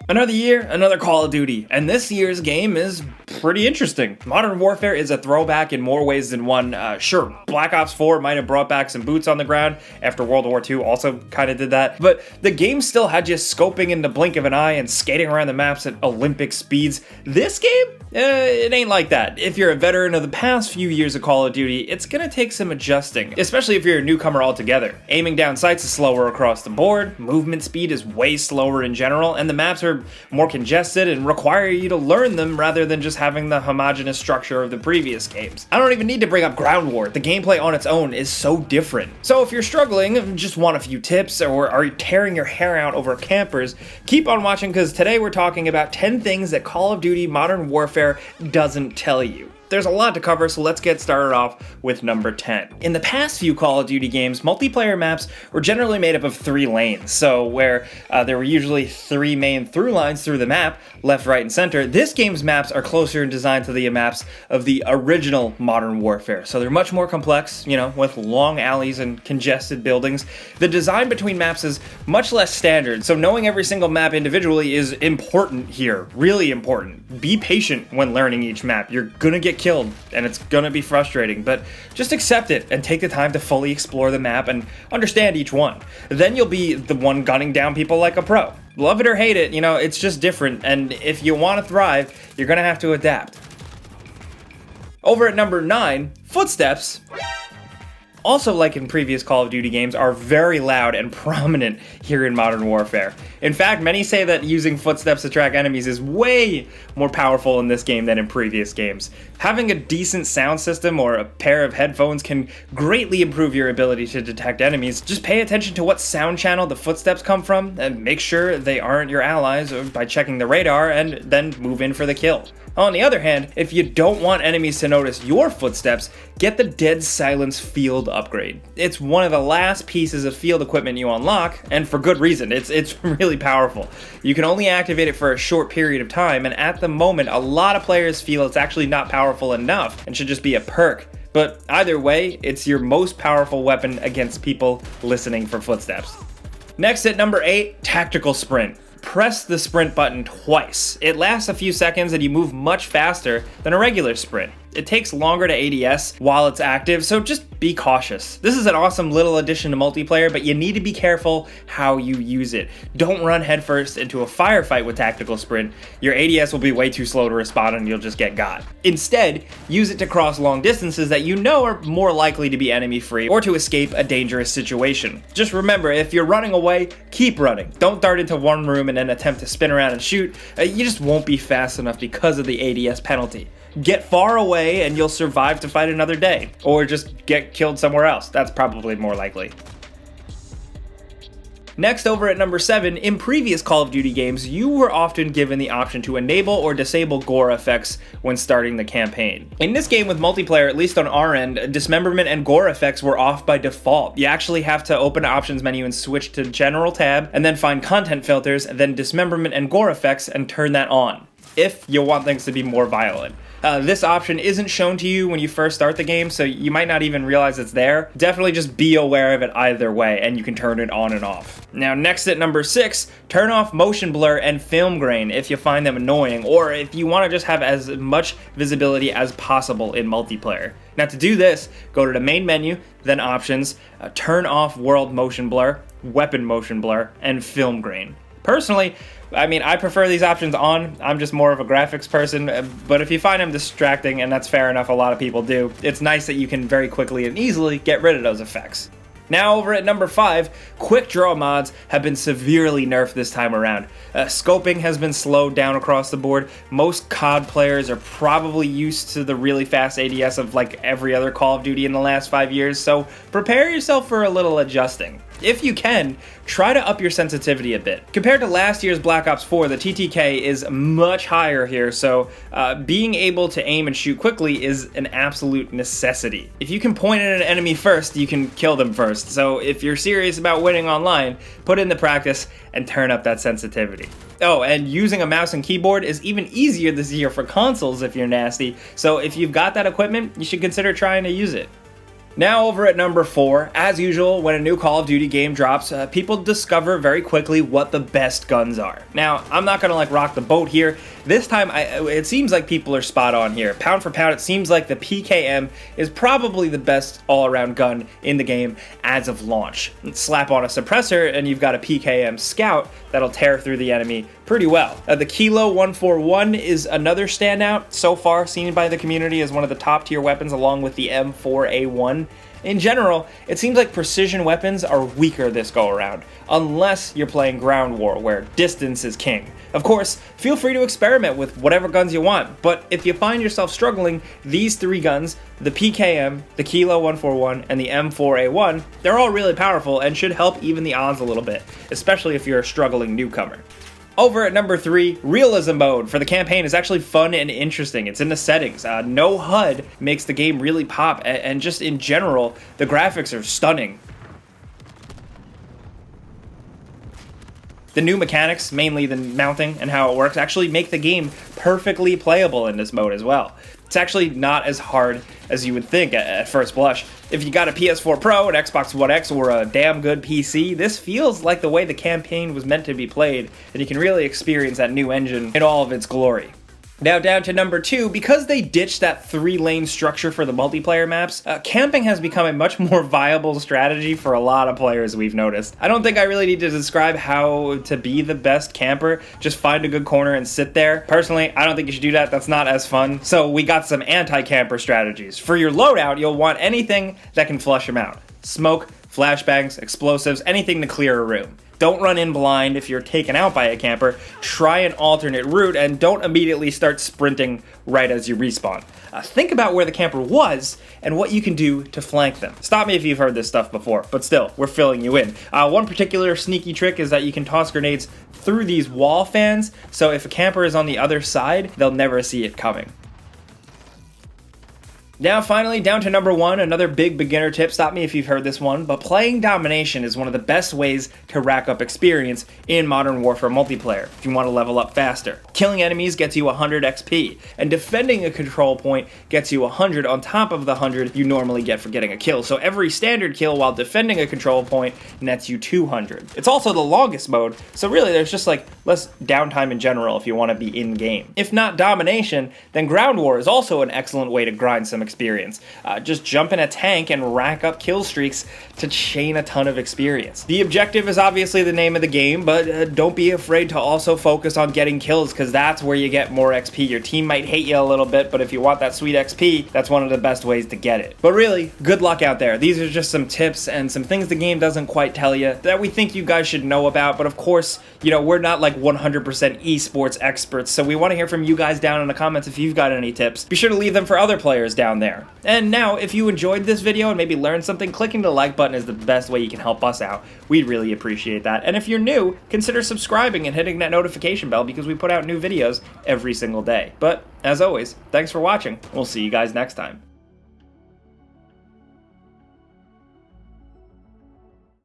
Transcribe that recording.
Another year, another Call of Duty, and this year's game is pretty interesting. Modern Warfare is a throwback in more ways than one. Sure, Black Ops 4 might have brought back some boots on the ground after World War II also kind of did that, but the game still had you scoping in the blink of an eye and skating around the maps at Olympic speeds. This game? It ain't like that. If you're a veteran of the past few years of Call of Duty, it's gonna take some adjusting, especially if you're a newcomer altogether. Aiming down sights is slower across the board, movement speed is way slower in general, and the maps are more congested and require you to learn them rather than just having the homogeneous structure of the previous games. I don't even need to bring up Ground War. The gameplay on its own is so different. So if you're struggling and just want a few tips or are tearing your hair out over campers, keep on watching because today we're talking about 10 things that Call of Duty Modern Warfare doesn't tell you. There's a lot to cover, so let's get started off with number 10. In the past few Call of Duty games, multiplayer maps were generally made up of 3 lanes, so where there were usually 3 main through lines through the map, left, right, and center, this game's maps are closer in design to the maps of the original Modern Warfare, so they're much more complex, with long alleys and congested buildings. The design between maps is much less standard, so knowing every single map individually is important here, really important. Be patient when learning each map. You're gonna get killed and it's gonna be frustrating, but just accept it and take the time to fully explore the map and understand each one. Then you'll be the one gunning down people like a pro. Love it or hate it, it's just different, and if you want to thrive, you're gonna have to adapt. Over at number 9, footsteps, also like in previous Call of Duty games, are very loud and prominent here in Modern Warfare. In fact, many say that using footsteps to track enemies is way more powerful in this game than in previous games. Having a decent sound system or a pair of headphones can greatly improve your ability to detect enemies. Just pay attention to what sound channel the footsteps come from and make sure they aren't your allies by checking the radar and then move in for the kill. On the other hand, if you don't want enemies to notice your footsteps, get the Dead Silence Field upgrade. It's one of the last pieces of field equipment you unlock, and for good reason. It's really powerful. You can only activate it for a short period of time, and at the moment, a lot of players feel it's actually not powerful enough and should just be a perk. But either way, it's your most powerful weapon against people listening for footsteps. Next at number 8, Tactical Sprint. Press the sprint button twice. It lasts a few seconds and you move much faster than a regular sprint. It takes longer to ADS while it's active, so just be cautious. This is an awesome little addition to multiplayer, but you need to be careful how you use it. Don't run headfirst into a firefight with Tactical Sprint. Your ADS will be way too slow to respond and you'll just get got. Instead, use it to cross long distances that are more likely to be enemy-free or to escape a dangerous situation. Just remember, if you're running away, keep running. Don't dart into one room and then attempt to spin around and shoot. You just won't be fast enough because of the ADS penalty. Get far away and you'll survive to fight another day. Or just get killed somewhere else. That's probably more likely. Next, over at number 7, in previous Call of Duty games, you were often given the option to enable or disable gore effects when starting the campaign. In this game with multiplayer, at least on our end, dismemberment and gore effects were off by default. You actually have to open the options menu and switch to General tab, and then find content filters, then dismemberment and gore effects, and turn that on, if you want things to be more violent. This option isn't shown to you when you first start the game, so you might not even realize it's there. Definitely just be aware of it either way, and you can turn it on and off. Now, next at number 6, turn off motion blur and film grain if you find them annoying, or if you want to just have as much visibility as possible in multiplayer. Now, to do this, go to the main menu, then options, turn off world motion blur, weapon motion blur, and film grain. Personally, I prefer these options on. I'm just more of a graphics person, but if you find them distracting, and that's fair enough, a lot of people do, it's nice that you can very quickly and easily get rid of those effects. Now over at number 5, quick draw mods have been severely nerfed this time around. Scoping has been slowed down across the board. Most COD players are probably used to the really fast ADS of like every other Call of Duty in the last 5 years, so prepare yourself for a little adjusting. If you can, try to up your sensitivity a bit. Compared to last year's Black Ops 4, the TTK is much higher here, so being able to aim and shoot quickly is an absolute necessity. If you can point at an enemy first, you can kill them first, so if you're serious about winning online, put in the practice and turn up that sensitivity. Oh, and using a mouse and keyboard is even easier this year for consoles if you're nasty, so if you've got that equipment, you should consider trying to use it. Now over at number 4, as usual, when a new Call of Duty game drops, people discover very quickly what the best guns are. Now, I'm not gonna rock the boat here. This time, it seems like people are spot on here. Pound for pound, it seems like the PKM is probably the best all-around gun in the game as of launch. Slap on a suppressor and you've got a PKM Scout that'll tear through the enemy pretty well. The Kilo 141 is another standout so far seen by the community as one of the top tier weapons along with the M4A1. In general, it seems like precision weapons are weaker this go around, unless you're playing ground war where distance is king. Of course, feel free to experiment with whatever guns you want, but if you find yourself struggling, these 3 guns, the PKM, the Kilo 141, and the M4A1, they're all really powerful and should help even the odds a little bit, especially if you're a struggling newcomer. Over at number 3, realism mode for the campaign is actually fun and interesting. It's in the settings. No HUD makes the game really pop, and just in general, the graphics are stunning. The new mechanics, mainly the mounting and how it works, actually make the game perfectly playable in this mode as well. It's actually not as hard as you would think at first blush. If you got a PS4 Pro, an Xbox One X, or a damn good PC, this feels like the way the campaign was meant to be played, and you can really experience that new engine in all of its glory. Now down to number 2, because they ditched that 3-lane structure for the multiplayer maps, camping has become a much more viable strategy for a lot of players we've noticed. I don't think I really need to describe how to be the best camper, just find a good corner and sit there. Personally, I don't think you should do that, that's not as fun. So we got some anti-camper strategies. For your loadout, you'll want anything that can flush them out. Smoke, flashbangs, explosives, anything to clear a room. Don't run in blind if you're taken out by a camper, try an alternate route, and don't immediately start sprinting right as you respawn. Think about where the camper was and what you can do to flank them. Stop me if you've heard this stuff before, but still, we're filling you in. One particular sneaky trick is that you can toss grenades through these wall fans, so if a camper is on the other side, they'll never see it coming. Now finally, down to number 1, another big beginner tip, stop me if you've heard this one, but playing Domination is one of the best ways to rack up experience in Modern Warfare multiplayer if you want to level up faster. Killing enemies gets you 100 XP, and defending a control point gets you 100 on top of the 100 you normally get for getting a kill, so every standard kill while defending a control point nets you 200. It's also the longest mode, so really there's just less downtime in general if you want to be in-game. If not Domination, then Ground War is also an excellent way to grind some experience. Just jump in a tank and rack up kill streaks to chain a ton of experience. The objective is obviously the name of the game, but don't be afraid to also focus on getting kills because that's where you get more XP. Your team might hate you a little bit, but if you want that sweet XP, that's one of the best ways to get it. But really, good luck out there. These are just some tips and some things the game doesn't quite tell you that we think you guys should know about, but of course, we're not 100% esports experts, so we want to hear from you guys down in the comments if you've got any tips. Be sure to leave them for other players down there. And now, if you enjoyed this video and maybe learned something, clicking the like button is the best way you can help us out. We'd really appreciate that. And if you're new, consider subscribing and hitting that notification bell because we put out new videos every single day. But, as always, thanks for watching. We'll see you guys next time.